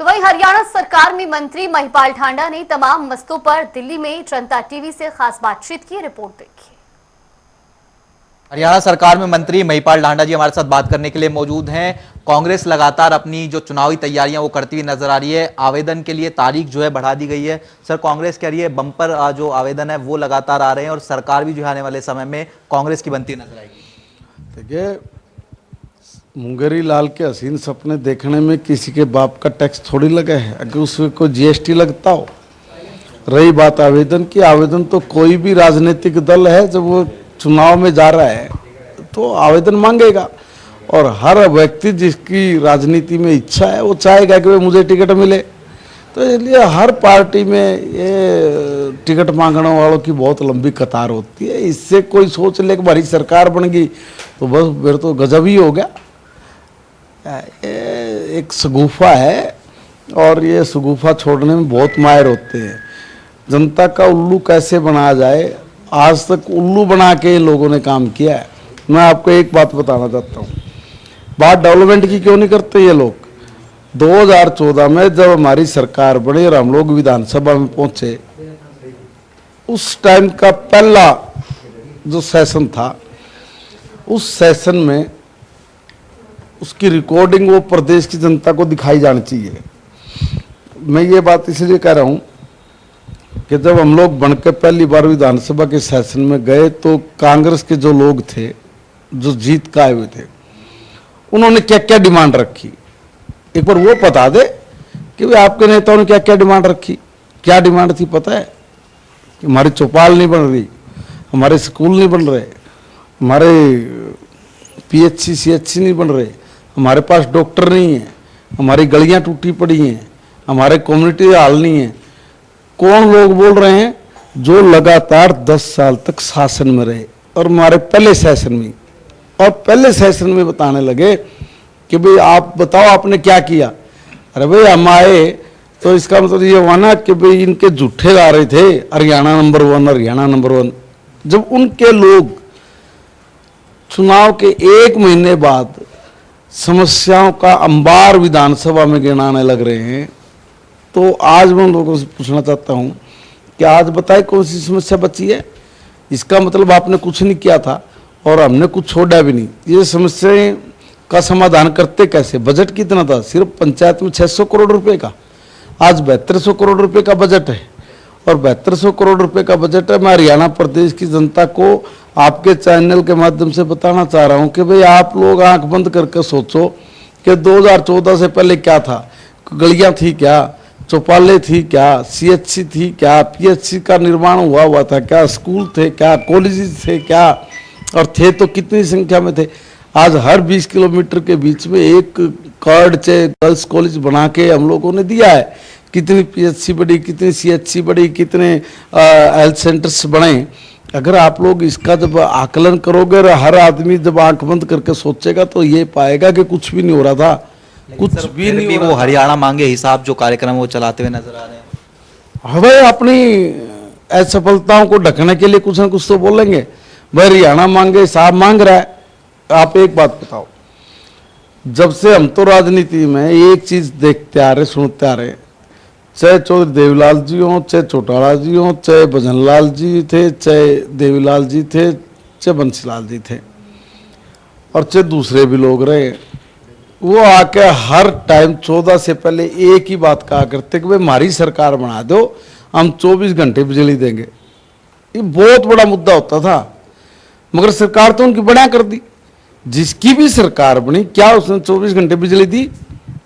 तो वहीं हरियाणा सरकार में मंत्री महिपाल ढांडा ने तमाम मसलों पर दिल्ली में जनता टीवी से खास बातचीत की। रिपोर्ट देखिए। हरियाणा सरकार में मंत्री महिपाल ढांडा जी हमारे साथ बात करने के लिए मौजूद हैं। कांग्रेस लगातार अपनी जो चुनावी तैयारियां वो करती हुई नजर आ रही है। आवेदन के लिए तारीख जो है बढ़ा दी गई है। सर, कांग्रेस कह रही है बम्पर जो आवेदन है वो लगातार आ रहे हैं और सरकार भी जो है आने वाले समय में कांग्रेस की बनती नजर आएगी। देखिए, मुंगेरी लाल के हसीन सपने देखने में किसी के बाप का टैक्स थोड़ी लगा है। अगर उसमें कोई जीएसटी लगता हो। रही बात आवेदन की, आवेदन तो कोई भी राजनीतिक दल है जब वो चुनाव में जा रहा है तो आवेदन मांगेगा, और हर व्यक्ति जिसकी राजनीति में इच्छा है वो चाहेगा कि मुझे टिकट मिले। तो इसलिए हर पार्टी में ये टिकट मांगने वालों की बहुत लंबी कतार होती है। इससे कोई सोच ले कि हमारी सरकार बन गई तो बस फिर तो गजब ही हो गया। ये एक शगुफा है और ये शगुफा छोड़ने में बहुत माहिर होते हैं। जनता का उल्लू कैसे बनाया जाए, आज तक उल्लू बना के लोगों ने काम किया है। मैं आपको एक बात बताना चाहता हूँ, बात डेवलपमेंट की क्यों नहीं करते ये लोग। 2014 में जब हमारी सरकार बनी और हम लोग विधानसभा में पहुंचे, उस टाइम का पहला जो सेशन था, उस सेशन में उसकी रिकॉर्डिंग वो प्रदेश की जनता को दिखाई जानी चाहिए। मैं ये बात इसलिए कह रहा हूँ कि जब हम लोग बनकर पहली बार विधानसभा के सेशन में गए तो कांग्रेस के जो लोग थे जो जीत के आए हुए थे, उन्होंने क्या क्या डिमांड रखी, एक बार वो बता दे कि भाई आपके नेताओं ने क्या क्या डिमांड रखी। क्या डिमांड थी पता है? कि हमारी चौपाल नहीं बन रही, हमारे स्कूल नहीं बन रहे, हमारे पीएचसी सीएचसी नहीं बन रहे, हमारे पास डॉक्टर नहीं है, हमारी गलियां टूटी पड़ी हैं, हमारे कम्युनिटी हाल नहीं है। कौन लोग बोल रहे हैं? जो लगातार 10 साल तक शासन में रहे और हमारे पहले सेशन में, और पहले सेशन में बताने लगे कि भाई आप बताओ आपने क्या किया। अरे भाई हम आए तो इसका मतलब ये हुआ ना कि भाई इनके झूठे गा रहे थे हरियाणा नंबर 1 हरियाणा नंबर 1। जब उनके लोग चुनाव के 1 महीने बाद समस्याओं का अंबार विधानसभा में गिनाने लग रहे हैं, तो आज मैं उन लोगों से पूछना चाहता हूं कि आज बताए कौन सी समस्या बची है। इसका मतलब आपने कुछ नहीं किया था और हमने कुछ छोड़ा भी नहीं। ये समस्याएं का समाधान करते कैसे? बजट कितना था? सिर्फ पंचायत में 600 करोड़ रुपए का, आज 7200 करोड़ रुपए का बजट है। और 7200 करोड़ रुपए का बजट है। मैं हरियाणा प्रदेश की जनता को आपके चैनल के माध्यम से बताना चाह रहा हूं कि भाई आप लोग आंख बंद करके सोचो कि 2014 से पहले क्या था। गलियां थी क्या? चौपालें थी क्या? सीएचसी थी क्या? पीएचसी का निर्माण हुआ था क्या? स्कूल थे क्या? कॉलेज थे क्या? और थे तो कितनी संख्या में थे? आज हर 20 किलोमीटर के बीच में एक कर्ड गर्ल्स कॉलेज बना के हम लोगों ने दिया है। कितनी पीएचसी बढ़ी, कितनी सीएचसी बढ़ी, कितने हेल्थ सेंटर्स बने। अगर आप लोग इसका जब आकलन करोगे और हर आदमी जब आंख बंद करके सोचेगा तो ये पाएगा कि कुछ भी नहीं हो रहा था, कुछ भी नहीं हो रहा। वो हरियाणा मांगे हिसाब जो कार्यक्रम वो चलाते हुए नजर आ रहे हैं। हमें अपनी असफलताओं को ढकने के लिए कुछ ना कुछ तो बोलेंगे। भाई हरियाणा मांगे हिसाब मांग रहा है। आप एक बात बताओ, जब से हम तो राजनीति में एक चीज देखते आ रहे, सुनते आ रहे, चाहे चौधरी देवीलाल जी हों, चाहे चौटाला जी हों, चाहे भजनलाल जी थे, चाहे देवीलाल जी थे, चाहे बंसीलाल जी थे, और चाहे दूसरे भी लोग रहे, वो आके हर टाइम 14 से पहले एक ही बात कहा करते कि भाई हमारी सरकार बना दो, हम 24 घंटे बिजली देंगे। ये बहुत बड़ा मुद्दा होता था, मगर सरकार तो उनकी बढ़िया कर दी। जिसकी भी सरकार बनी, क्या उसने 24 घंटे बिजली दी?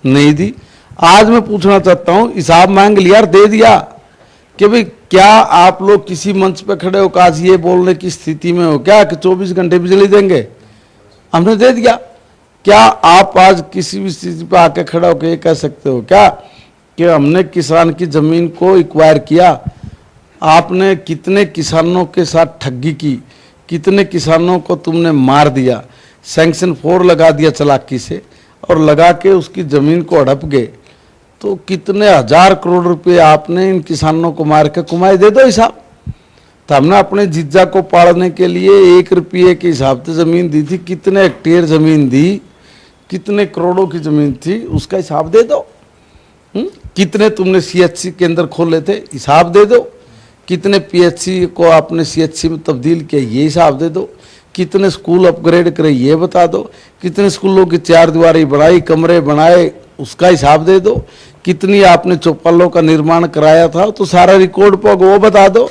नहीं दी। आज मैं पूछना चाहता हूं, हिसाब मांग लिया और दे दिया कि भाई क्या आप लोग किसी मंच पे खड़े हो आज ये बोलने की स्थिति में हो क्या कि 24 घंटे बिजली देंगे? हमने दे दिया। क्या आप आज किसी भी स्थिति पे आके खड़ा होकर ये कह सकते हो क्या कि हमने किसान की जमीन को एक्वायर किया? आपने कितने किसानों के साथ ठगी की, कितने किसानों को तुमने मार दिया, सैंक्शन 4 लगा दिया चालाकी से, और लगा के उसकी जमीन को हड़प गए। तो कितने हजार करोड़ रुपए आपने इन किसानों को मार के कमाए, दे दो हिसाब। तो हमने अपने जीजा को पालने के लिए 1 रुपये के हिसाब से जमीन दी थी, कितने हेक्टेयर जमीन दी, कितने करोड़ों की जमीन थी, उसका हिसाब दे दो। कितने तुमने सीएचसी केंद्र खोले थे, हिसाब दे दो। कितने पीएचसी को आपने सीएचसी में तब्दील किया, ये हिसाब दे दो। कितने स्कूल अपग्रेड करे, ये बता दो। कितने स्कूलों की चार दीवारी बढ़ाई, कमरे बनाए, उसका हिसाब दे दो। कितनी आपने चौपालों का निर्माण कराया था, तो सारा रिकॉर्ड पर वो बता दो।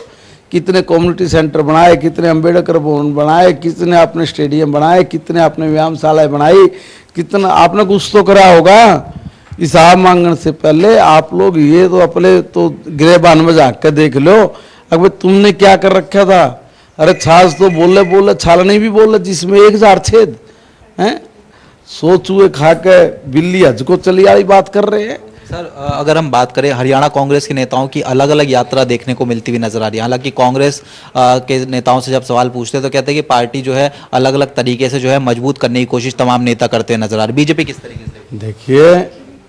कितने कम्युनिटी सेंटर बनाए, कितने अम्बेडकर भवन बनाए, कितने आपने स्टेडियम बनाए, कितने आपने व्यायामशालाएं बनाई, कितना आपने कुछ तो करा होगा। हिसाब मांगने से पहले आप लोग ये तो अपने तो गिरेबान में झाँक के देख लो, अगर तुमने क्या कर रखा था। अरे छाछ तो बोले बोले, छालनी भी बोले, जिसमें 1000 छेद हैं। 100 चूहे खा के बिल्ली हज को चली आई बात कर रहे हैं। सर अगर हम बात करें हरियाणा कांग्रेस के नेताओं की अलग अलग यात्रा देखने को मिलती हुई नजर आ रही है। हालांकि कांग्रेस के नेताओं से जब सवाल पूछते हैं तो कहते हैं कि पार्टी जो है अलग अलग तरीके से जो है मजबूत करने की कोशिश तमाम नेता करते हैं नजर आ रहे। बीजेपी किस तरीके से? देखिए,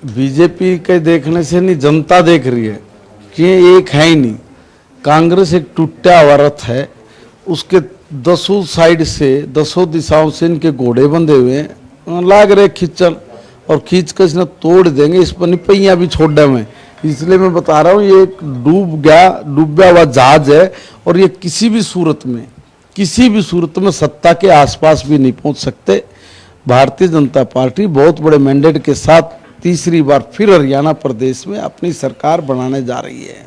बीजेपी के देखने से नहीं, जनता देख रही है कि ये एक है ही नहीं। कांग्रेस एक टूटा हुआ रथ है, उसके 10 साइड से 10 दिशाओं से इनके घोड़े बंधे हुए हैं, लाग रहे खींचन, और खींच कर इसने तोड़ देंगे। इस पर निपैया भी छोड़ दे में, इसलिए मैं बता रहा हूँ ये एक डूबा हुआ जहाज है, और ये किसी भी सूरत में सत्ता के आसपास भी नहीं पहुंच सकते। भारतीय जनता पार्टी बहुत बड़े मैंडेट के साथ तीसरी बार फिर हरियाणा प्रदेश में अपनी सरकार बनाने जा रही है।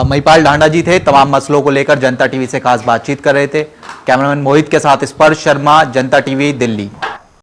महिपाल ढांडा जी थे, तमाम मसलों को लेकर जनता टीवी से खास बातचीत कर रहे थे। कैमरामैन मोहित के साथ स्पर्श शर्मा, जनता टीवी, दिल्ली।